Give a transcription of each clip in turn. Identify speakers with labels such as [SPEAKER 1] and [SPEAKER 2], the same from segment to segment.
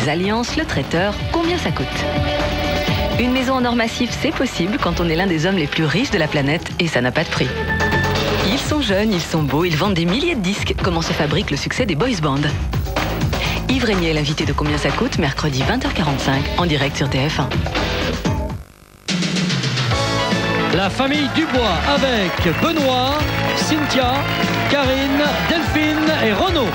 [SPEAKER 1] Alliances, le traiteur, combien ça coûte? Une maison en or massif, c'est possible quand on est l'un des hommes les plus riches de la planète et ça n'a pas de prix. Ils sont jeunes, ils sont beaux, ils vendent des milliers de disques. Comment se fabrique le succès des boys bands? Yves Régnier est l'invité de Combien ça coûte, mercredi 20h45, en direct sur TF1.
[SPEAKER 2] La famille Dubois avec Benoît, Cynthia, Karine, Delphine et Renaud.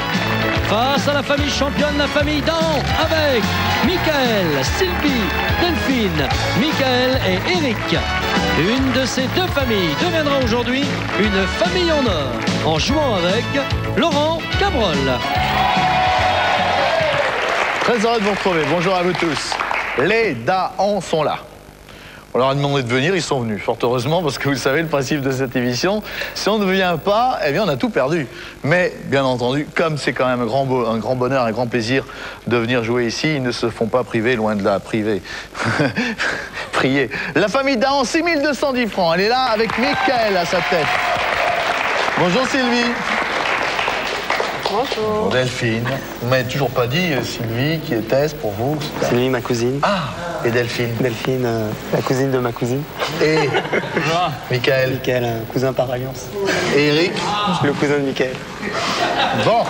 [SPEAKER 2] Face à la famille championne, la famille Dahan avec Michael, Sylvie, Delphine, Michael et Eric. Une de ces deux familles deviendra aujourd'hui une famille en or en jouant avec Laurent Cabrol.
[SPEAKER 3] Très heureux de vous retrouver. Bonjour à vous tous. Les Dahan sont là. On leur a demandé de venir, ils sont venus. Fort heureusement, parce que vous savez le principe de cette émission. Si on ne vient pas, eh bien on a tout perdu. Mais bien entendu, comme c'est quand même un grand bonheur, un grand plaisir de venir jouer ici, ils ne se font pas priver, loin de là, priver. Prier. La famille Dahan, 6210 francs. Elle est là avec Michael à sa tête. Bonjour Sylvie.
[SPEAKER 4] Bonjour.
[SPEAKER 3] Bonjour Delphine. Vous m'avez toujours pas dit, Sylvie, qui était-ce pour vous?
[SPEAKER 4] Sylvie, ma cousine.
[SPEAKER 3] Ah, et Delphine?
[SPEAKER 4] Delphine, la cousine de ma cousine.
[SPEAKER 3] Et Michael?
[SPEAKER 4] Michael, un cousin par alliance.
[SPEAKER 3] Et Eric?
[SPEAKER 4] Le cousin de Michael.
[SPEAKER 3] Bon.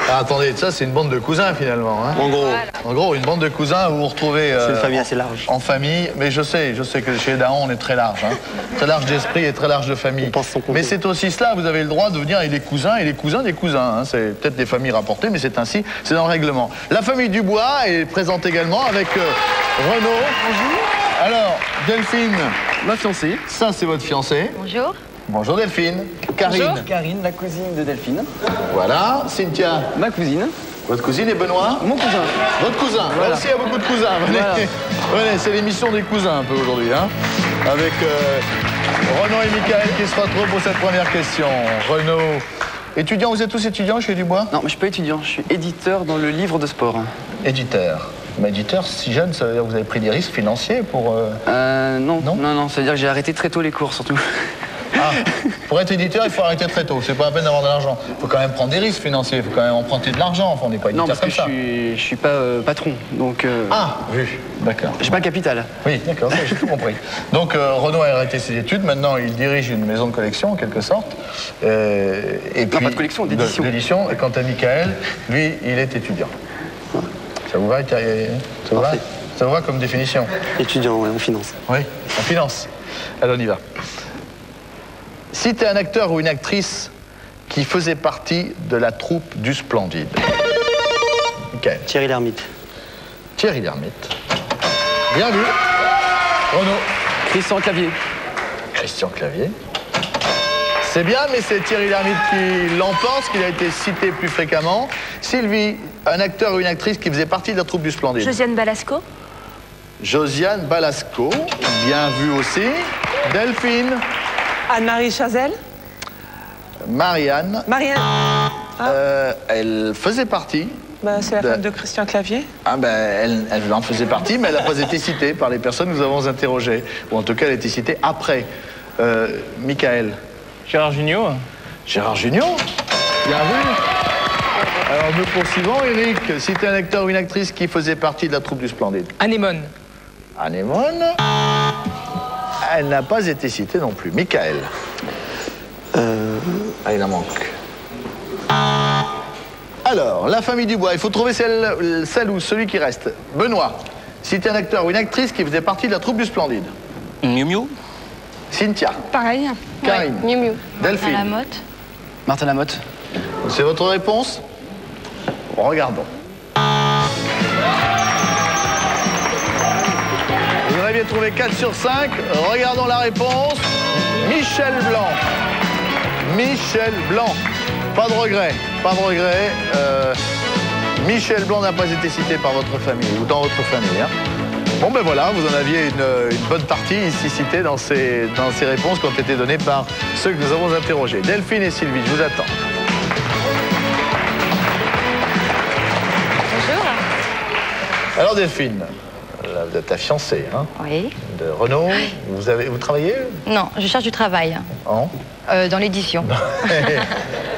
[SPEAKER 3] Ah, attendez, ça c'est une bande de cousins finalement. Hein.
[SPEAKER 4] En gros.
[SPEAKER 1] Voilà.
[SPEAKER 3] En gros, une bande de cousins où vous vous retrouvez...
[SPEAKER 4] C'est une famille assez large.
[SPEAKER 3] En famille, mais je sais que chez les Dahan on est très large. Hein. Très large d'esprit et très large de famille. Mais c'est aussi cela, vous avez le droit de venir avec des cousins et les cousins des cousins. Hein. C'est peut-être des familles rapportées, mais c'est ainsi, c'est dans le règlement. La famille Dubois est présente également avec Renaud. Bonjour. Alors, Delphine, ma fiancée. Ça c'est votre fiancée.
[SPEAKER 1] Bonjour.
[SPEAKER 3] Bonjour Delphine. Karine.
[SPEAKER 1] Bonjour.
[SPEAKER 4] Karine, la cousine de Delphine.
[SPEAKER 3] Voilà. Cynthia.
[SPEAKER 4] Ma cousine.
[SPEAKER 3] Votre cousine et Benoît.
[SPEAKER 4] Mon cousin.
[SPEAKER 3] Votre cousin. Voilà. Là aussi, il y a beaucoup de cousins. Venez,
[SPEAKER 4] Voilà.
[SPEAKER 3] Venez, c'est l'émission des cousins un peu aujourd'hui. Hein, avec Renaud et Michael qui se retrouvent pour cette première question. Renaud, étudiant, vous êtes tous étudiants chez Dubois?
[SPEAKER 4] Non, mais je suis pas étudiant, je suis éditeur dans le livre de sport.
[SPEAKER 3] Éditeur. Mais éditeur, si jeune, ça veut dire que vous avez pris des risques financiers pour...
[SPEAKER 4] Non,
[SPEAKER 3] Non
[SPEAKER 4] non, ça veut dire que j'ai arrêté très tôt les cours, surtout.
[SPEAKER 3] Ah, pour être éditeur, il faut arrêter très tôt. C'est pas la peine d'avoir de l'argent. Il faut quand même prendre des risques financiers. Il faut quand même emprunter de l'argent. Enfin, on n'est pas éditeur
[SPEAKER 4] Non, parce
[SPEAKER 3] comme
[SPEAKER 4] que
[SPEAKER 3] ça.
[SPEAKER 4] je suis pas patron, donc...
[SPEAKER 3] Ah, vu. D'accord.
[SPEAKER 4] J'ai pas un capital.
[SPEAKER 3] Oui, d'accord, j'ai tout compris. Donc Renaud a arrêté ses études, maintenant il dirige une maison de collection en quelque sorte. Et puis,
[SPEAKER 4] pas de collection, d'édition.
[SPEAKER 3] D'édition, et quant à Michael, lui, il est étudiant. Ça vous va, ça vous va? Ça vous va comme définition?
[SPEAKER 4] Étudiant, ouais, en finance.
[SPEAKER 3] Oui, en finance. Alors on y va. Citez un acteur ou une actrice qui faisait partie de la troupe du Splendide. Michael.
[SPEAKER 4] Thierry Lhermitte.
[SPEAKER 3] Thierry Lhermitte. Bien vu. Renaud.
[SPEAKER 4] Christian Clavier.
[SPEAKER 3] Christian Clavier. C'est bien, mais c'est Thierry Lhermitte qui l'emporte, parce qu'il a été cité plus fréquemment. Sylvie, un acteur ou une actrice qui faisait partie de la troupe du Splendide.
[SPEAKER 1] Josiane Balasco.
[SPEAKER 3] Josiane Balasco, bien vu aussi. Delphine.
[SPEAKER 5] Anne-Marie Chazelle.
[SPEAKER 3] Marianne.
[SPEAKER 5] Marianne.
[SPEAKER 3] Elle faisait partie.
[SPEAKER 5] Bah, c'est la femme de Christian Clavier.
[SPEAKER 3] Ah ben, elle en faisait partie, mais elle n'a pas été citée par les personnes que nous avons interrogées. Ou en tout cas, elle a été citée après. Michael.
[SPEAKER 6] Gérard Jugnot.
[SPEAKER 3] Gérard Jugnot. Bien vu. Alors nous poursuivons. Eric, citez un acteur ou une actrice qui faisait partie de la troupe du Splendide.
[SPEAKER 6] Anémone.
[SPEAKER 3] Anémone. Elle n'a pas été citée non plus. Michael. Ah, il en manque. Alors, la famille Dubois, il faut trouver celle ou celui qui reste. Benoît, citez un acteur ou une actrice qui faisait partie de la troupe du Splendide.
[SPEAKER 6] Miu Miu.
[SPEAKER 3] Cynthia.
[SPEAKER 5] Pareil.
[SPEAKER 3] Karine.
[SPEAKER 5] Miu Miu.
[SPEAKER 3] Delphine.
[SPEAKER 4] Martin Lamotte.
[SPEAKER 3] C'est votre réponse? Regardons. Vous en aviez trouvé 4 sur 5. Regardons la réponse. Michel Blanc. Michel Blanc. Pas de regret. Pas de regret. Michel Blanc n'a pas été cité par votre famille ou dans votre famille. Hein. Bon ben voilà, vous en aviez une bonne partie ici citée dans ces réponses qui ont été données par ceux que nous avons interrogés. Delphine et Sylvie, je vous attends.
[SPEAKER 1] Bonjour.
[SPEAKER 3] Alors Delphine, là, vous êtes ta fiancée, hein,
[SPEAKER 1] Oui.
[SPEAKER 3] de Renaud. Vous travaillez
[SPEAKER 1] Non, je cherche du travail.
[SPEAKER 3] en
[SPEAKER 1] Dans l'édition.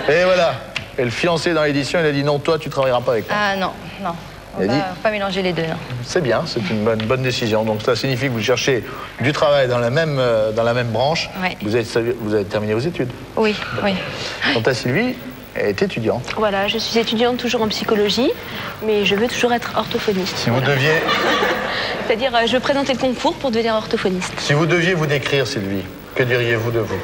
[SPEAKER 3] Et voilà. Et le fiancé dans l'édition, il a dit non, toi tu travailleras pas avec moi.
[SPEAKER 1] Ah non, non. On va pas mélanger les deux.
[SPEAKER 3] C'est bien, c'est une bonne décision. Donc ça signifie que vous cherchez du travail dans la même branche.
[SPEAKER 1] Ouais.
[SPEAKER 3] Vous avez terminé vos études.
[SPEAKER 1] Oui, oui.
[SPEAKER 3] Quant à Sylvie, elle est étudiante.
[SPEAKER 7] Voilà, je suis étudiante toujours en psychologie, mais je veux toujours être orthophoniste.
[SPEAKER 3] Si vous deviez...
[SPEAKER 7] C'est-à-dire, je veux présenter le concours pour devenir orthophoniste.
[SPEAKER 3] Si vous deviez vous décrire, Sylvie, que diriez-vous de vous?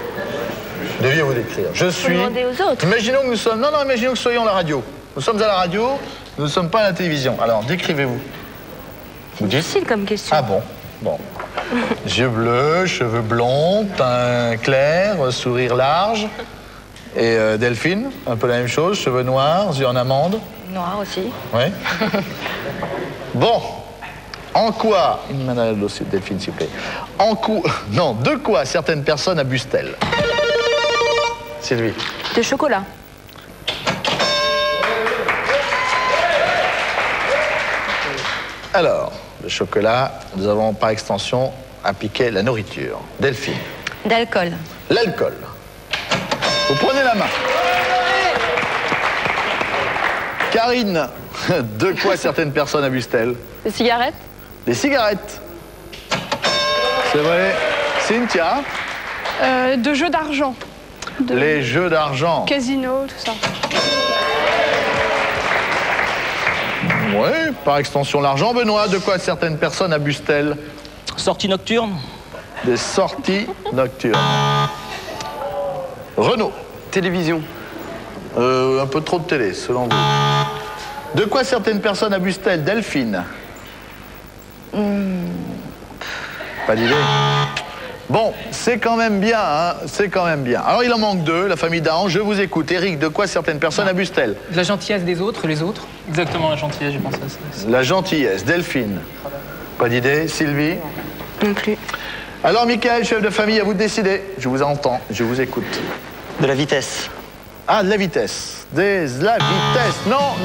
[SPEAKER 3] Deviez vous décrire. Je suis...
[SPEAKER 7] demander aux autres.
[SPEAKER 3] Imaginons que nous sommes... Non, imaginons que nous soyons à la radio. Nous sommes à la radio, nous ne sommes pas à la télévision. Alors, décrivez-vous. Vous dites?
[SPEAKER 7] Difficile comme question.
[SPEAKER 3] Ah bon? Bon. Yeux bleus, cheveux blonds, teint clair, sourire large. Et Delphine, un peu la même chose, cheveux noirs, yeux en amande.
[SPEAKER 1] Noir aussi.
[SPEAKER 3] Oui. Bon. En quoi, une main à le dossier, Delphine, s'il vous plaît. Non, de quoi certaines personnes abusent-elles? Sylvie.
[SPEAKER 7] De chocolat.
[SPEAKER 3] Alors, le chocolat, nous avons par extension appliqué la nourriture. Delphine.
[SPEAKER 1] D'alcool.
[SPEAKER 3] L'alcool. Vous prenez la main. Karine, de quoi certaines personnes abusent-elles?
[SPEAKER 7] Des cigarettes.
[SPEAKER 3] Des cigarettes. C'est vrai. Cynthia.
[SPEAKER 8] De jeux d'argent.
[SPEAKER 3] Les jeux d'argent.
[SPEAKER 8] Casino, tout ça.
[SPEAKER 3] Oui, par extension l'argent. Benoît, de quoi certaines personnes abusent-elles?
[SPEAKER 6] Sortie nocturne.
[SPEAKER 3] Des sorties nocturnes. Renaud.
[SPEAKER 4] Télévision.
[SPEAKER 3] Un peu trop de télé, selon vous. De quoi certaines personnes abusent-elles? Delphine. Pas d'idée. Bon, c'est quand même bien, hein, c'est quand même bien. Alors, il en manque deux, la famille Dahan, je vous écoute. Éric, de quoi certaines personnes abusent-elles?
[SPEAKER 9] La gentillesse des autres, les autres.
[SPEAKER 6] Exactement, la gentillesse, j'ai pensé à ça.
[SPEAKER 3] La gentillesse. Delphine. Pas d'idée. Sylvie?
[SPEAKER 7] Non plus.
[SPEAKER 3] Alors, Michael, chef de famille, à vous de décider. Je vous entends, je vous écoute.
[SPEAKER 4] De la vitesse.
[SPEAKER 3] Ah, de la vitesse. La vitesse. Non.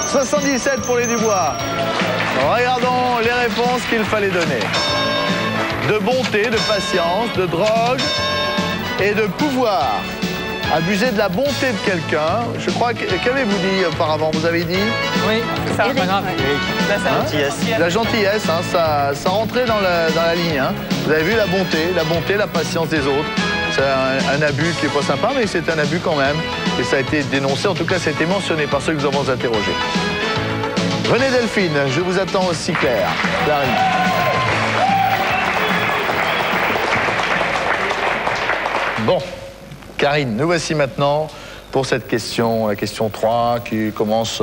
[SPEAKER 3] 77 pour les Dubois. Regardons les réponses qu'il fallait donner. De bonté, de patience, de drogue et de pouvoir. Abuser de la bonté de quelqu'un. Je crois que... Qu'avez-vous dit auparavant? Vous avez dit?
[SPEAKER 9] Oui, c'est ça, pas grave.
[SPEAKER 3] La gentillesse. La gentillesse, hein, ça rentrait dans la ligne. Hein. Vous avez vu la bonté, la patience des autres. C'est un abus qui n'est pas sympa, mais c'est un abus quand même. Et ça a été dénoncé, en tout cas ça a été mentionné par ceux que nous avons interrogés. Venez Delphine, je vous attends aussi Claire. Clarine. Bon, Karine, nous voici maintenant pour cette question, la question 3, qui commence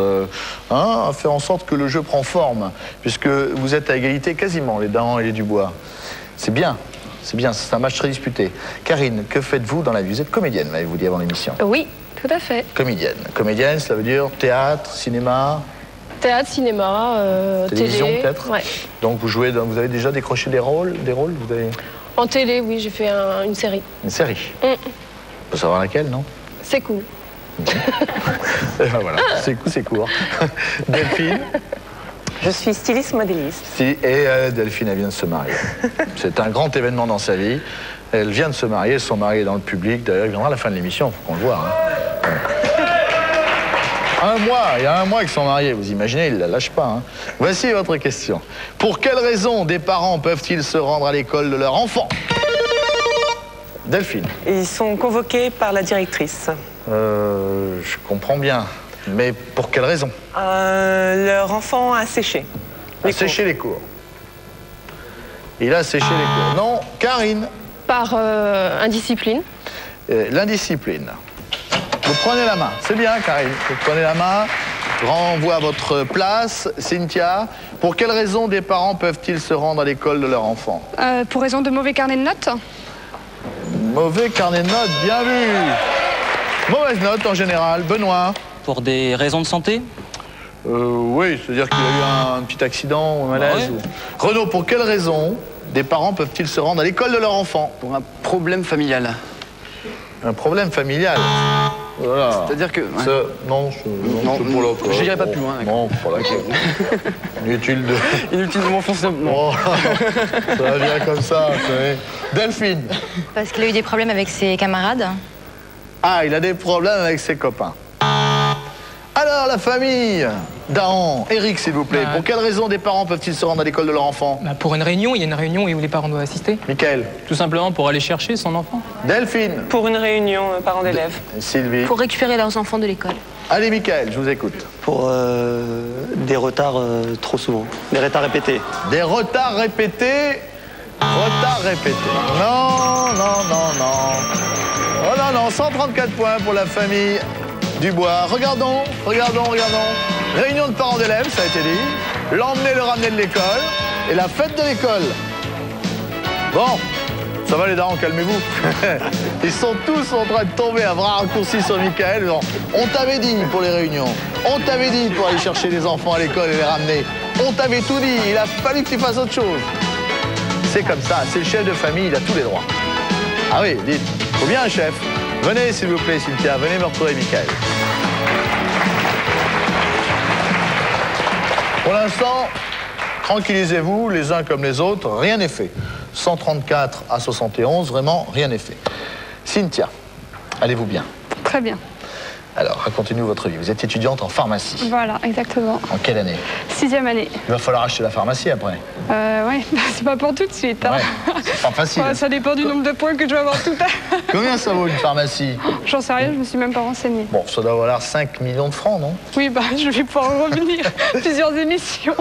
[SPEAKER 3] à faire en sorte que le jeu prend forme, puisque vous êtes à égalité quasiment, les Dahan et les Dubois. C'est bien, c'est un match très disputé. Karine, que faites-vous dans la vie? Vous êtes comédienne, m'avez-vous dit avant l'émission?
[SPEAKER 8] Oui, tout à fait.
[SPEAKER 3] Comédienne. Comédienne, cela veut dire théâtre, cinéma?
[SPEAKER 8] Théâtre, cinéma,
[SPEAKER 3] télévision
[SPEAKER 8] télé.
[SPEAKER 3] peut-être?
[SPEAKER 8] Ouais.
[SPEAKER 3] Donc vous jouez, vous avez déjà décroché des rôles vous avez...
[SPEAKER 8] En télé, oui, j'ai fait une série.
[SPEAKER 3] Une série? On peut savoir laquelle, non?
[SPEAKER 8] C'est cool.
[SPEAKER 3] Et ben voilà, c'est court. Delphine?
[SPEAKER 5] Je suis styliste modéliste.
[SPEAKER 3] Et Delphine, elle vient de se marier. C'est un grand événement dans sa vie. Elle vient de se marier, son mari est dans le public. D'ailleurs, il viendra à la fin de l'émission, il faut qu'on le voit. Hein. Il y a un mois qu'ils sont mariés, vous imaginez, ils ne la lâchent pas. Hein. Voici votre question. Pour quelles raisons des parents peuvent-ils se rendre à l'école de leur enfant? Delphine.
[SPEAKER 5] Ils sont convoqués par la directrice.
[SPEAKER 3] Je comprends bien. Mais pour quelles raisons?
[SPEAKER 5] Leur enfant a séché.
[SPEAKER 3] Les cours. Il a séché les cours. Non, Karine.
[SPEAKER 8] Par indiscipline.
[SPEAKER 3] L'indiscipline. Vous prenez la main. C'est bien, Karine. Vous prenez la main. Renvoie à votre place. Cynthia. Pour quelles raisons des parents peuvent-ils se rendre à l'école de leur enfant?
[SPEAKER 8] Pour raison de mauvais carnet de notes.
[SPEAKER 3] Mauvais carnet de notes, bien vu. Mauvaise note en général. Benoît.
[SPEAKER 6] Pour des raisons de santé?
[SPEAKER 3] Oui, c'est-à-dire qu'il y a eu un petit accident ou un malaise.
[SPEAKER 6] Ouais.
[SPEAKER 3] Renaud, pour quelles raisons des parents peuvent-ils se rendre à l'école de leur enfant?
[SPEAKER 4] Pour un problème familial.
[SPEAKER 3] Un problème familial. Voilà.
[SPEAKER 4] C'est-à-dire que... Ouais.
[SPEAKER 3] Non,
[SPEAKER 4] je n'irai pas plus loin.
[SPEAKER 3] Non, voilà. Inutile de...
[SPEAKER 4] Inutile de m'enfoncer.
[SPEAKER 3] Oh, ça va bien comme ça, vous savez. Delphine.
[SPEAKER 1] Parce qu'il a eu des problèmes avec ses camarades.
[SPEAKER 3] Ah, il a des problèmes avec ses copains. Alors, la famille, d'Ahan. Eric, s'il vous plaît.
[SPEAKER 9] Bah,
[SPEAKER 3] Pour quelle raison des parents peuvent-ils se rendre à l'école de leur enfant?
[SPEAKER 9] Bah, pour une réunion, il y a une réunion où les parents doivent assister.
[SPEAKER 3] Michael.
[SPEAKER 6] Tout simplement pour aller chercher son enfant.
[SPEAKER 3] Delphine.
[SPEAKER 5] Pour une réunion parents d'élèves.
[SPEAKER 3] Sylvie.
[SPEAKER 7] Pour récupérer leurs enfants de l'école.
[SPEAKER 3] Allez, Michael, je vous écoute.
[SPEAKER 10] Pour des retards trop souvent. Des retards répétés.
[SPEAKER 3] Des retards répétés. Retards répétés. Non, non, non, non. Oh non, non, 134 points pour la famille Dubois. Regardons, regardons, regardons. Réunion de parents d'élèves, ça a été dit. L'emmener, le ramener de l'école. Et la fête de l'école. Bon, ça va les darons, calmez-vous. Ils sont tous en train de tomber à bras raccourcis sur Michael. On t'avait dit pour les réunions. On t'avait dit pour aller chercher les enfants à l'école et les ramener. On t'avait tout dit. Il a fallu que tu fasses autre chose. C'est comme ça, c'est le chef de famille, il a tous les droits. Ah oui, dites, faut bien un chef. Venez s'il vous plaît, Cynthia, venez me retrouver Michael. Pour l'instant, tranquillisez-vous, les uns comme les autres, rien n'est fait. 134 à 71, vraiment, rien n'est fait. Cynthia, allez-vous bien?
[SPEAKER 8] Très bien.
[SPEAKER 3] Alors, racontez-nous votre vie. Vous êtes étudiante en pharmacie.
[SPEAKER 8] Voilà, exactement.
[SPEAKER 3] En quelle année?
[SPEAKER 8] 6e année.
[SPEAKER 3] Il va falloir acheter la pharmacie après.
[SPEAKER 8] Ouais, c'est pas pour tout de suite. Hein.
[SPEAKER 3] Ouais, c'est pas facile.
[SPEAKER 8] Ouais, ça dépend du nombre de points que je vais avoir tout à l'heure.
[SPEAKER 3] Combien ça vaut une pharmacie?
[SPEAKER 8] J'en sais rien, je me suis même pas renseignée.
[SPEAKER 3] Bon, ça doit valoir 5 millions de francs, non?
[SPEAKER 8] Oui, bah, je vais pouvoir en revenir. Plusieurs émissions.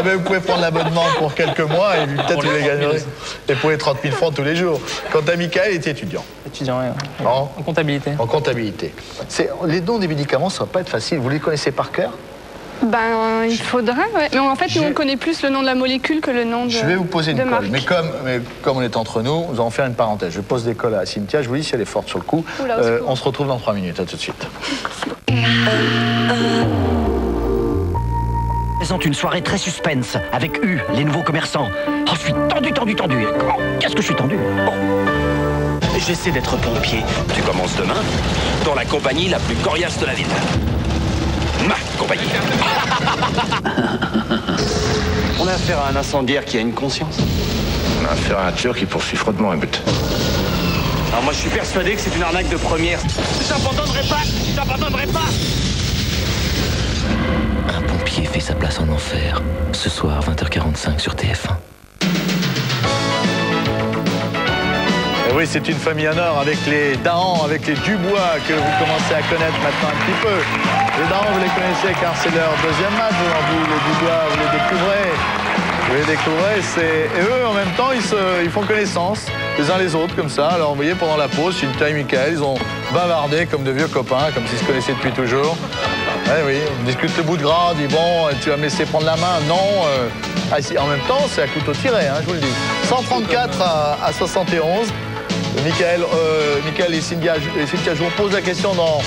[SPEAKER 3] Vous pouvez prendre l'abonnement pour quelques mois et peut-être vous les gagnerez. Et pour les 30 000 francs tous les jours. Quant à Michael, il était étudiant.
[SPEAKER 6] Étudiant, ouais.
[SPEAKER 3] En
[SPEAKER 6] comptabilité.
[SPEAKER 3] En comptabilité. Les noms des médicaments, ça va pas être facile. Vous les connaissez par cœur?
[SPEAKER 8] Ben, il faudrait, ouais. Mais en fait, nous, on connaît plus le nom de la molécule que le nom de
[SPEAKER 3] Je vais vous poser une colle.
[SPEAKER 8] marque.
[SPEAKER 3] Mais comme on est entre nous, nous allons faire une parenthèse. Je pose des colles à Cynthia. Je vous dis si elle est forte sur le coup.
[SPEAKER 8] Oula,
[SPEAKER 3] on se retrouve dans 3 minutes. À tout de suite.
[SPEAKER 11] Présente une soirée très suspense avec U, les nouveaux commerçants. Oh, je suis tendu. Oh, qu'est-ce que je suis tendu. Oh. J'essaie d'être pompier.
[SPEAKER 12] Tu commences demain dans la compagnie la plus coriace de la ville. Ma compagnie.
[SPEAKER 10] On a affaire à un incendiaire qui a une conscience.
[SPEAKER 13] On a affaire à un tueur qui poursuit froidement un but.
[SPEAKER 10] Alors moi je suis persuadé que c'est une arnaque de première.
[SPEAKER 12] J'abandonnerai pas.
[SPEAKER 14] Un pompier fait sa place en enfer. Ce soir, 20h45 sur TF1.
[SPEAKER 3] Et oui, c'est une famille en or avec les Dahan, avec les Dubois que vous commencez à connaître maintenant un petit peu. Les Dahan, vous les connaissez car c'est leur deuxième match. Vous, les Dubois, vous les découvrez. Vous les découvrez, et eux, en même temps, ils font connaissance les uns les autres, comme ça. Alors, vous voyez, pendant la pause, Cynthia et Michael, ils ont bavardé comme de vieux copains, comme s'ils se connaissaient depuis toujours. Oui, on discute le bout de gras, on dit, bon, tu vas me laisser prendre la main? Non. En même temps, c'est à couteau tiré, hein, je vous le dis. 134 à 71. Michael et Cynthia, je vous pose la question dans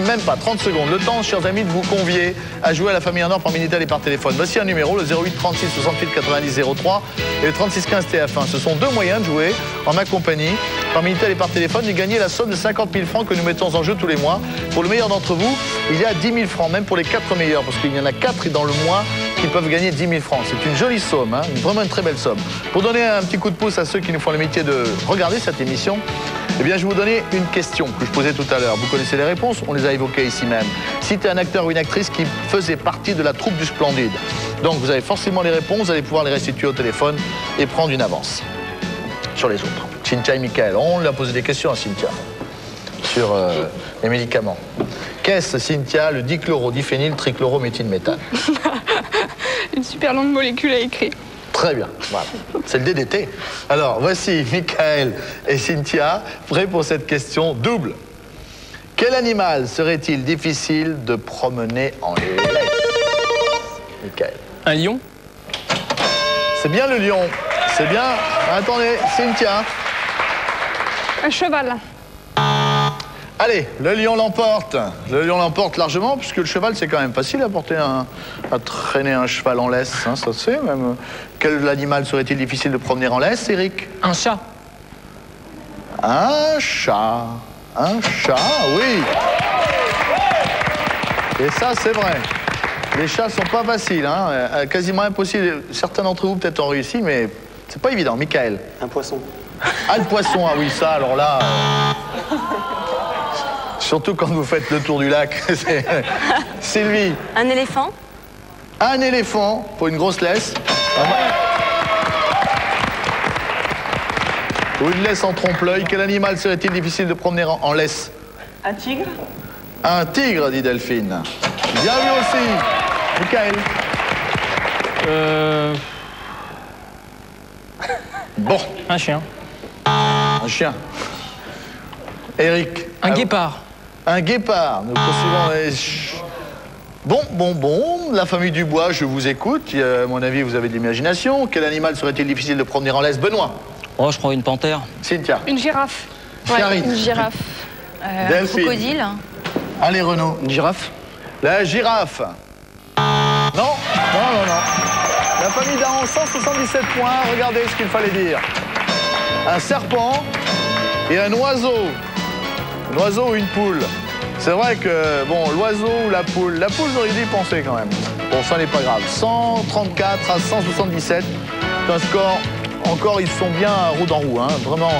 [SPEAKER 3] même pas 30 secondes. Le temps, chers amis, de vous convier à jouer à la famille en or par Minitel et par téléphone. Voici un numéro, le 08 36 68 90 03 et le 36 15 TF1. Ce sont deux moyens de jouer en ma compagnie par Minitel et par téléphone et gagner la somme de 50 000 francs que nous mettons en jeu tous les mois. Pour le meilleur d'entre vous, il y a 10 000 francs, même pour les 4 meilleurs, parce qu'il y en a 4 dans le mois qui peuvent gagner 10 000 francs. C'est une jolie somme, hein, vraiment une très belle somme. Pour donner un petit coup de pouce à ceux qui nous font le métier de regarder cette émission, eh bien, je vais vous donner une question que je posais tout à l'heure. Vous connaissez les réponses, on les a évoquées ici même. Citez un acteur ou une actrice qui faisait partie de la troupe du Splendide. Donc, vous avez forcément les réponses, vous allez pouvoir les restituer au téléphone et prendre une avance sur les autres. Cynthia et Michael, on lui a posé des questions à Cynthia sur les médicaments. Qu'est-ce, Cynthia, le dichlorodiphényl trichlorométhylméthane?
[SPEAKER 8] Une super longue molécule à écrire.
[SPEAKER 3] Très bien, voilà. C'est le DDT. Alors, voici Michael et Cynthia, prêts pour cette question double. Quel animal serait-il difficile de promener en laisse? Michael.
[SPEAKER 6] Un lion?
[SPEAKER 3] C'est bien le lion. C'est bien. Attendez, Cynthia.
[SPEAKER 8] Un cheval.
[SPEAKER 3] Allez, le lion l'emporte. Le lion l'emporte largement, puisque le cheval, c'est quand même facile à porter à traîner un cheval en laisse, hein, ça se fait même. Quel animal serait-il difficile de promener en laisse, Eric?
[SPEAKER 9] Un chat.
[SPEAKER 3] Un chat. Un chat, oui. Et ça, c'est vrai. Les chats sont pas faciles, hein, quasiment impossible. Certains d'entre vous peut-être ont réussi, mais c'est pas évident. Michael.
[SPEAKER 10] Un poisson.
[SPEAKER 3] Ah, le poisson, ah oui, ça, alors là... Surtout quand vous faites le tour du lac. Sylvie.
[SPEAKER 7] Un éléphant.
[SPEAKER 3] Un éléphant pour une grosse laisse. Ou une laisse en trompe-l'œil. Quel animal serait-il difficile de promener en laisse?
[SPEAKER 5] Un tigre.
[SPEAKER 3] Un tigre, dit Delphine. Bien vu aussi. Michael. Bon.
[SPEAKER 9] Un chien.
[SPEAKER 3] Un chien. Eric.
[SPEAKER 9] Un guépard.
[SPEAKER 3] Un guépard. Nous poursuivons les... Bon. La famille Dubois, je vous écoute. À mon avis, vous avez de l'imagination. Quel animal serait-il difficile de promener en laisse? Benoît.
[SPEAKER 14] Oh, je crois une panthère.
[SPEAKER 3] Cynthia.
[SPEAKER 8] Une girafe.
[SPEAKER 3] Karine.
[SPEAKER 8] Une girafe.
[SPEAKER 3] Delphine.
[SPEAKER 7] Un crocodile.
[SPEAKER 3] Allez, Renaud.
[SPEAKER 4] Une girafe.
[SPEAKER 3] La girafe. Non. La famille Dahan, 177 points. Regardez ce qu'il fallait dire. Un serpent et un oiseau. Un oiseau ou une poule. C'est vrai que, bon, l'oiseau ou la poule, j'aurais dû y penser quand même. Bon, ça n'est pas grave. 134 à 177. C'est un score, encore, ils sont bien roue dans roue, hein. Vraiment.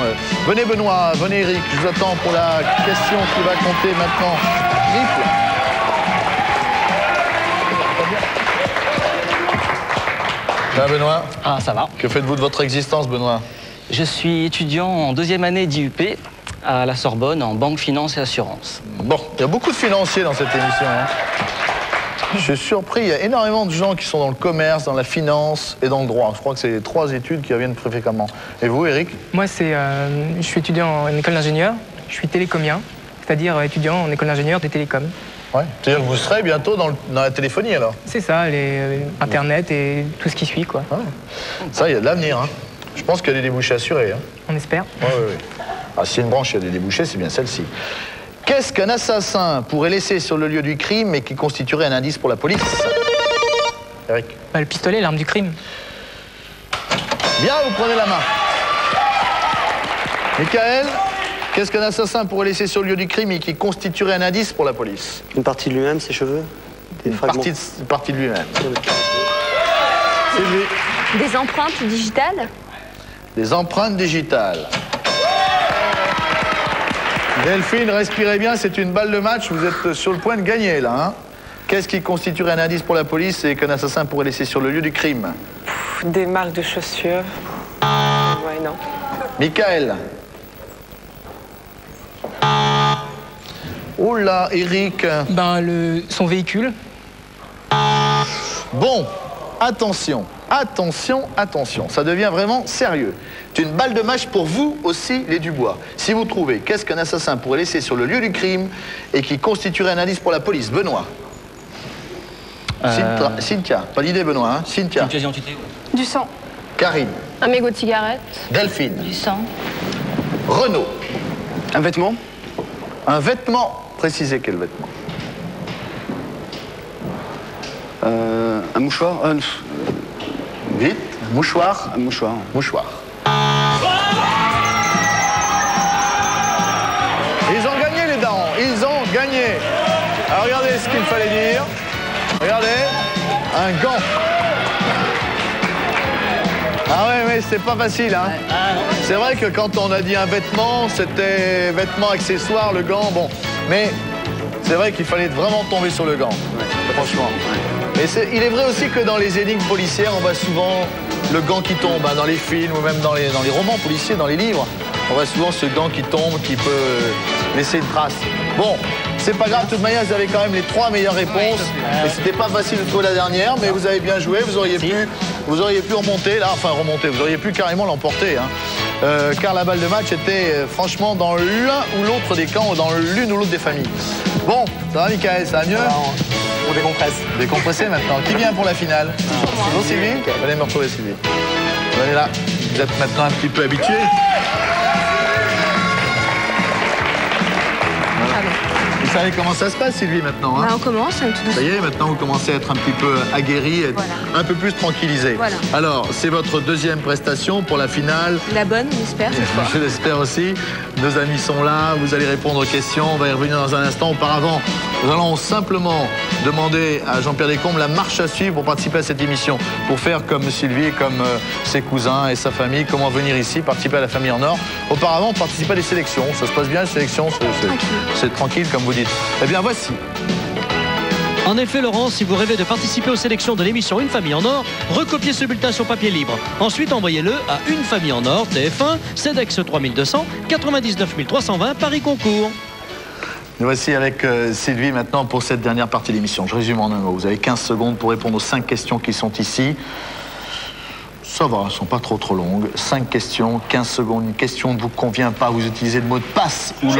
[SPEAKER 3] Venez Benoît, venez Eric, je vous attends pour la question qui va compter maintenant. Triple. Ça va Benoît?
[SPEAKER 14] Ah, ça va.
[SPEAKER 3] Que faites-vous de votre existence, Benoît?
[SPEAKER 14] Je suis étudiant en 2e année d'IUP à la Sorbonne en banque, finance et assurance.
[SPEAKER 3] Bon, il y a beaucoup de financiers dans cette émission, hein. Je suis surpris, il y a énormément de gens qui sont dans le commerce, dans la finance et dans le droit. Je crois que c'est les 3 études qui reviennent très fréquemment. Et vous, Eric?
[SPEAKER 9] Moi, je suis étudiant en école d'ingénieur. Je suis télécomien, c'est-à-dire étudiant en école d'ingénieur des télécoms.
[SPEAKER 3] Ouais. C'est-à-dire que vous serez bientôt dans la téléphonie, alors? C'est
[SPEAKER 9] ça, Internet et tout ce qui suit, quoi.
[SPEAKER 3] Ouais. Ça, il y a de l'avenir, hein. Je pense qu'il y a des débouchés assurés, hein.
[SPEAKER 9] On espère.
[SPEAKER 3] Oui. Ah, si une branche, il y a des débouchés, c'est bien celle-ci. Qu'est-ce qu'un assassin pourrait laisser sur le lieu du crime et qui constituerait un indice pour la police? Eric.
[SPEAKER 9] Le pistolet, l'arme du crime.
[SPEAKER 3] Bien, vous prenez la main. Michael, qu'est-ce qu'un assassin pourrait laisser sur le lieu du crime et qui constituerait un indice pour la police?
[SPEAKER 10] Une partie de lui-même, ses cheveux? Une
[SPEAKER 3] partie de lui-même. Sylvie.
[SPEAKER 7] Des empreintes digitales.
[SPEAKER 3] Des empreintes digitales. Delphine, respirez bien, c'est une balle de match, vous êtes sur le point de gagner là. Hein. Qu'est-ce qui constituerait un indice pour la police et qu'un assassin pourrait laisser sur le lieu du crime?
[SPEAKER 5] Des marques de chaussures. Ouais, non.
[SPEAKER 3] Michael. Oh là, Eric.
[SPEAKER 9] Son véhicule.
[SPEAKER 3] Bon, attention, ça devient vraiment sérieux. C'est une balle de match pour vous aussi, les Dubois. Si vous trouvez qu'est-ce qu'un assassin pourrait laisser sur le lieu du crime et qui constituerait un indice pour la police. Benoît. Cynthia, pas d'idée Benoît, hein. Cynthia.
[SPEAKER 14] Une pièce d'identité.
[SPEAKER 8] Du sang.
[SPEAKER 3] Karine.
[SPEAKER 8] Un mégot de cigarette.
[SPEAKER 3] Delphine.
[SPEAKER 7] Du sang.
[SPEAKER 3] Renaud.
[SPEAKER 4] Un vêtement.
[SPEAKER 3] Un vêtement. Précisez quel vêtement.
[SPEAKER 4] Un mouchoir.
[SPEAKER 3] Vite. Mouchoir.
[SPEAKER 4] Un mouchoir.
[SPEAKER 3] Mouchoir. Ils ont gagné les Dahans. Ils ont gagné. Alors regardez ce qu'il fallait dire. Regardez. Un gant. Ah ouais, c'est pas facile, hein. C'est vrai que quand on a dit un vêtement, c'était vêtement, accessoire, le gant, bon. Mais c'est vrai qu'il fallait vraiment tomber sur le gant, franchement. Mais il est vrai aussi que dans les énigmes policières, on voit souvent le gant qui tombe, hein, dans les films ou même dans les romans policiers, dans les livres. On voit souvent ce gant qui tombe, qui peut laisser une trace. Bon, c'est pas grave, de toute manière, vous avez quand même les 3 meilleures réponses. Et c'était pas facile de trouver la dernière, mais vous avez bien joué, vous auriez pu remonter, là, enfin remonter, vous auriez pu carrément l'emporter, hein. Car la balle de match était franchement dans l'un ou l'autre des camps, ou dans l'une ou l'autre des familles. Bon, ça va Michael, ça va mieux?
[SPEAKER 4] On décompresse.
[SPEAKER 3] Décompressé maintenant. Qui vient pour la finale? C'est vous Sylvie? Venez me retrouver Sylvie. Venez là, vous êtes maintenant un petit peu habitué. Vous savez comment ça se passe, Sylvie, maintenant, hein?
[SPEAKER 7] On commence un tout doucement.
[SPEAKER 3] Ça y est, maintenant, vous commencez à être un petit peu aguerri, un peu plus tranquillisé.
[SPEAKER 7] Voilà.
[SPEAKER 3] Alors, c'est votre deuxième prestation pour la finale.
[SPEAKER 7] La bonne, j'espère, cette fois.
[SPEAKER 3] Je l'espère aussi. Nos amis sont là, vous allez répondre aux questions. On va y revenir dans un instant. Auparavant, Nous allons simplement demander à Jean-Pierre Descombes la marche à suivre pour participer à cette émission, pour faire comme Sylvie, comme ses cousins et sa famille, comment venir ici, participer à la famille en or. Auparavant, participer à des sélections. Ça se passe bien, les sélections, c'est tranquille, comme vous dites. Eh bien, voici.
[SPEAKER 2] En effet, Laurent, si vous rêvez de participer aux sélections de l'émission Une famille en or, recopiez ce bulletin sur papier libre. Ensuite, envoyez-le à Une famille en or, TF1, CEDEX 3200, 99 320, Paris Concours.
[SPEAKER 3] Nous voici avec Sylvie maintenant pour cette dernière partie de l'émission. Je résume en un mot. Vous avez 15 secondes pour répondre aux 5 questions qui sont ici. Ça va, elles ne sont pas trop longues. 5 questions, 15 secondes. Une question ne vous convient pas, vous utilisez le mot de passe ou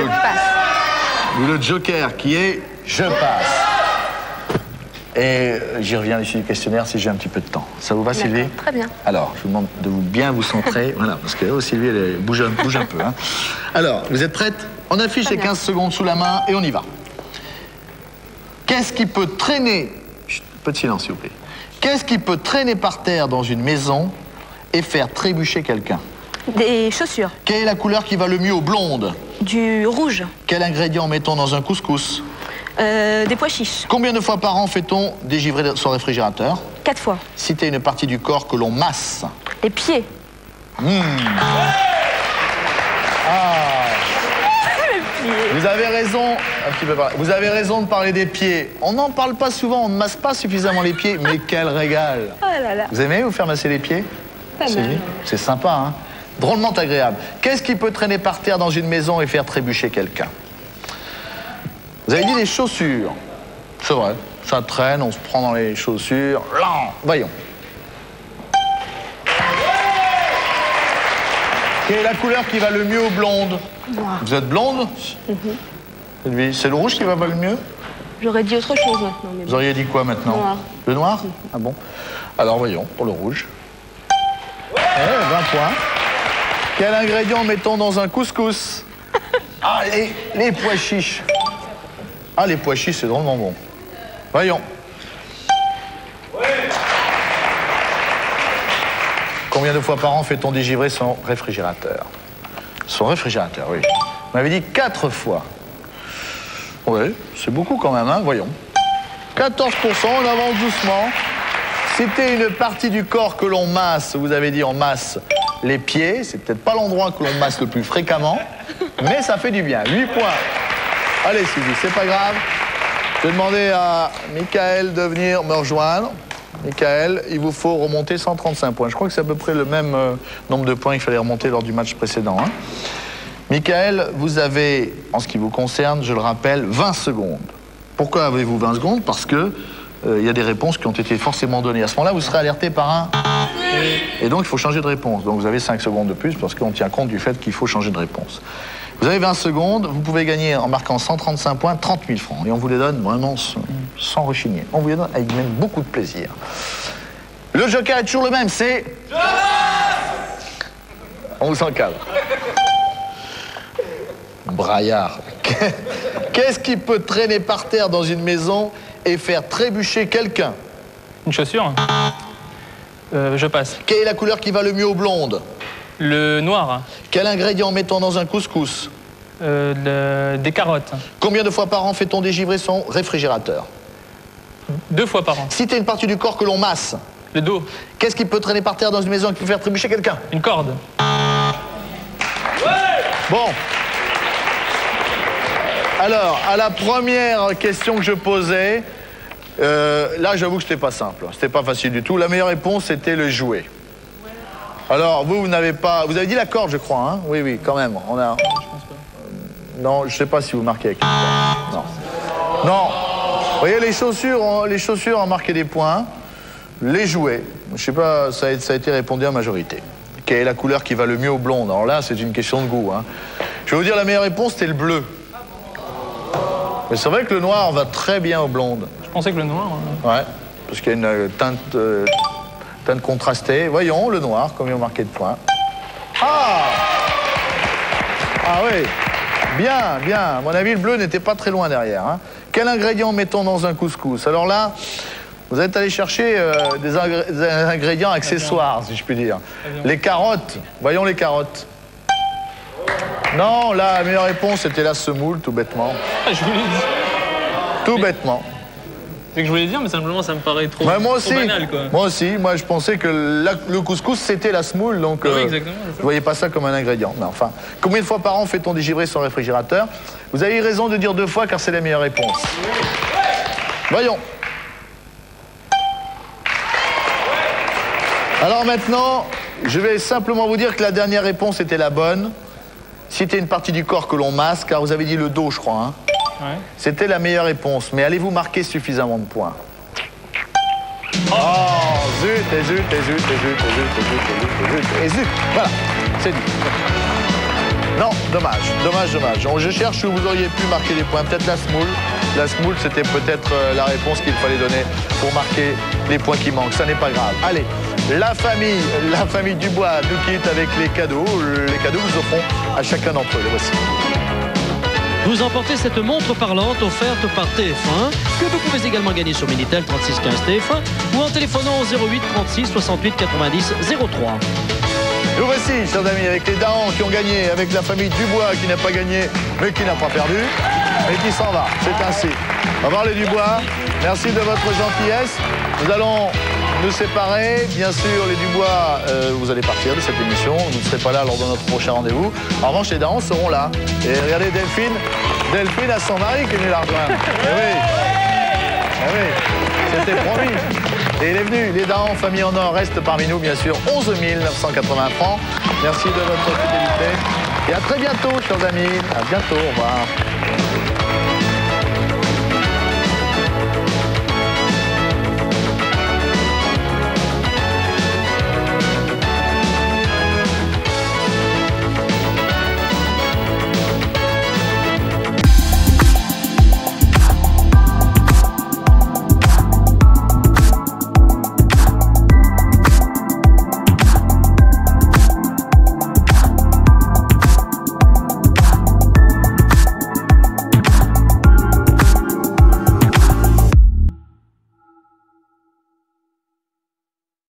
[SPEAKER 3] le joker qui est je passe. Et j'y reviens ici du questionnaire si j'ai un petit peu de temps. Ça vous va, Sylvie?
[SPEAKER 7] Très bien.
[SPEAKER 3] Alors, je vous demande de vous bien vous centrer. Voilà, parce que Sylvie, elle bouge un peu. Hein. Alors, vous êtes prête? On affiche les 15 secondes sous la main et on y va. Qu'est-ce qui peut traîner... Chut, un peu de silence, s'il vous plaît. Qu'est-ce qui peut traîner par terre dans une maison et faire trébucher quelqu'un?
[SPEAKER 7] Des chaussures.
[SPEAKER 3] Quelle est la couleur qui va le mieux aux blondes?
[SPEAKER 7] Du rouge.
[SPEAKER 3] Quel ingrédient mettons dans un couscous?
[SPEAKER 7] Des pois chiches.
[SPEAKER 3] Combien de fois par an fait-on dégivrer son réfrigérateur?
[SPEAKER 7] 4 fois.
[SPEAKER 3] Citez une partie du corps que l'on masse.
[SPEAKER 7] Les pieds.
[SPEAKER 3] Vous avez raison, un petit peu par là. Vous avez raison de parler des pieds. On n'en parle pas souvent, on ne masse pas suffisamment les pieds, mais quel régal.
[SPEAKER 7] Oh là là.
[SPEAKER 3] Vous aimez vous faire masser les pieds?
[SPEAKER 7] Pas mal.
[SPEAKER 3] C'est sympa, hein? Drôlement agréable. Qu'est-ce qui peut traîner par terre dans une maison et faire trébucher quelqu'un? Vous avez dit les chaussures. C'est vrai, ça traîne, on se prend dans les chaussures. Là, voyons. Quelle est la couleur qui va le mieux aux blondes?
[SPEAKER 7] Noir.
[SPEAKER 3] Vous êtes blonde? C'est le rouge qui va le mieux?
[SPEAKER 7] J'aurais dit autre chose maintenant. Mais
[SPEAKER 3] Vous auriez dit quoi maintenant?
[SPEAKER 7] Noir.
[SPEAKER 3] Le noir? Ah bon? Alors voyons, pour le rouge. 20 points. Quel ingrédient mettons dans un couscous? Ah, les pois chiches. Ah, les pois chiches, c'est drôlement bon. Voyons. Combien de fois par an fait-on dégivrer son réfrigérateur? Son réfrigérateur, oui. Vous m'avez dit 4 fois. Oui, c'est beaucoup quand même, hein, voyons. 14%, on avance doucement. C'était une partie du corps que l'on masse. Vous avez dit on masse les pieds. C'est peut-être pas l'endroit que l'on masse le plus fréquemment, mais ça fait du bien. 8 points. Allez, Sylvie, c'est pas grave. Je vais demander à Michael de venir me rejoindre. Michael, il vous faut remonter 135 points. Je crois que c'est à peu près le même nombre de points qu'il fallait remonter lors du match précédent. Hein. Michael, vous avez, en ce qui vous concerne, je le rappelle, 20 secondes. Pourquoi avez-vous 20 secondes? Parce que il y a des réponses qui ont été forcément données. À ce moment-là, vous serez alerté par un... Et donc, il faut changer de réponse. Donc, vous avez 5 secondes de plus parce qu'on tient compte du fait qu'il faut changer de réponse. Vous avez 20 secondes, vous pouvez gagner en marquant 135 points, 30 000 francs. Et on vous les donne vraiment sans rechigner. On vous les donne avec même beaucoup de plaisir. Le joker est toujours le même, c'est... On vous encadre. Braillard. Qu'est-ce qui peut traîner par terre dans une maison et faire trébucher quelqu'un?
[SPEAKER 6] Une chaussure. Je passe.
[SPEAKER 3] Quelle est la couleur qui va le mieux aux blondes?
[SPEAKER 6] Le noir.
[SPEAKER 3] Quel ingrédient mettons dans un couscous?
[SPEAKER 6] Des carottes.
[SPEAKER 3] Combien de fois par an fait-on dégivrer son réfrigérateur?
[SPEAKER 6] 2 fois par an.
[SPEAKER 3] Citez une partie du corps que l'on masse.
[SPEAKER 6] Le dos.
[SPEAKER 3] Qu'est-ce qui peut traîner par terre dans une maison et qui peut faire trébucher quelqu'un?
[SPEAKER 6] Une corde.
[SPEAKER 3] Bon. Alors, à la première question que je posais, là, j'avoue que c'était pas simple. C'était pas facile du tout. La meilleure réponse, c'était le jouet. Alors, vous n'avez pas... Vous avez dit la corde, je crois, hein? Oui, oui, quand même. On a... Non, je sais pas si vous marquez avec... Non. Non. Vous voyez, les chaussures ont marqué des points. Les jouets, je sais pas, ça a été répondu en majorité. Quelle est la couleur qui va le mieux aux blondes? Alors là, c'est une question de goût, hein. Je vais vous dire, la meilleure réponse, c'était le bleu. Mais c'est vrai que le noir va très bien aux blondes.
[SPEAKER 6] Je pensais que le noir...
[SPEAKER 3] Ouais, parce qu'il y a une teinte contrastée. Voyons, le noir, combien on marqué de points. Ah! Ah oui, bien, bien. À mon avis, le bleu n'était pas très loin derrière. Hein. Quel ingrédient mettons dans un couscous? Alors là, vous êtes allé chercher des ingrédients accessoires, si je puis dire. Les carottes. Voyons les carottes. Non, là, la meilleure réponse, c'était la semoule, tout bêtement.
[SPEAKER 6] Je vous l'ai dit.
[SPEAKER 3] Tout bêtement.
[SPEAKER 6] C'est que je voulais dire, mais simplement ça me paraît trop,
[SPEAKER 3] Ouais, moi aussi.
[SPEAKER 6] trop banal, quoi.
[SPEAKER 3] Moi aussi, moi je pensais que le couscous c'était la semoule, donc
[SPEAKER 6] oui, exactement,
[SPEAKER 3] je voyais pas ça comme un ingrédient. Mais enfin, combien de fois par an fait-on dégivrer son réfrigérateur? Vous avez eu raison de dire 2 fois car c'est la meilleure réponse. Voyons. Alors maintenant, je vais simplement vous dire que la dernière réponse était la bonne. C'était une partie du corps que l'on masque, car vous avez dit le dos, je crois. Hein.
[SPEAKER 6] Ouais.
[SPEAKER 3] C'était la meilleure réponse, mais allez-vous marquer suffisamment de points? Oh, zut, et zut, et zut, et zut, et zut, et zut, et zut. Voilà, c'est dit. Non, dommage, dommage, dommage. Je cherche où vous auriez pu marquer des points. Peut-être la semoule. La semoule, c'était peut-être la réponse qu'il fallait donner pour marquer les points qui manquent. Ça n'est pas grave. Allez, la famille Dubois nous quitte avec les cadeaux. Les cadeaux que nous offrons à chacun d'entre eux. Les voici.
[SPEAKER 2] Vous emportez cette montre parlante offerte par TF1 que vous pouvez également gagner sur Minitel 36 15 TF1 ou en téléphonant au 08 36 68 90 03.
[SPEAKER 3] Nous voici, chers amis, avec les darons qui ont gagné, avec la famille Dubois qui n'a pas gagné, mais qui n'a pas perdu, et qui s'en va. C'est ainsi. Au revoir les Dubois. Merci de votre gentillesse. Nous allons nous séparer. Bien sûr, les Dubois, vous allez partir de cette émission. Vous ne serez pas là lors de notre prochain rendez-vous. En revanche, les darons seront là. Et regardez Delphine. Delphine a son mari qui est venu la rejoindre. Eh oui. Eh oui. C'était promis. Et il est venu. Les darons, famille en or, restent parmi nous, bien sûr. 11 980 francs. Merci de votre fidélité. Et à très bientôt, chers amis. À bientôt. Au revoir.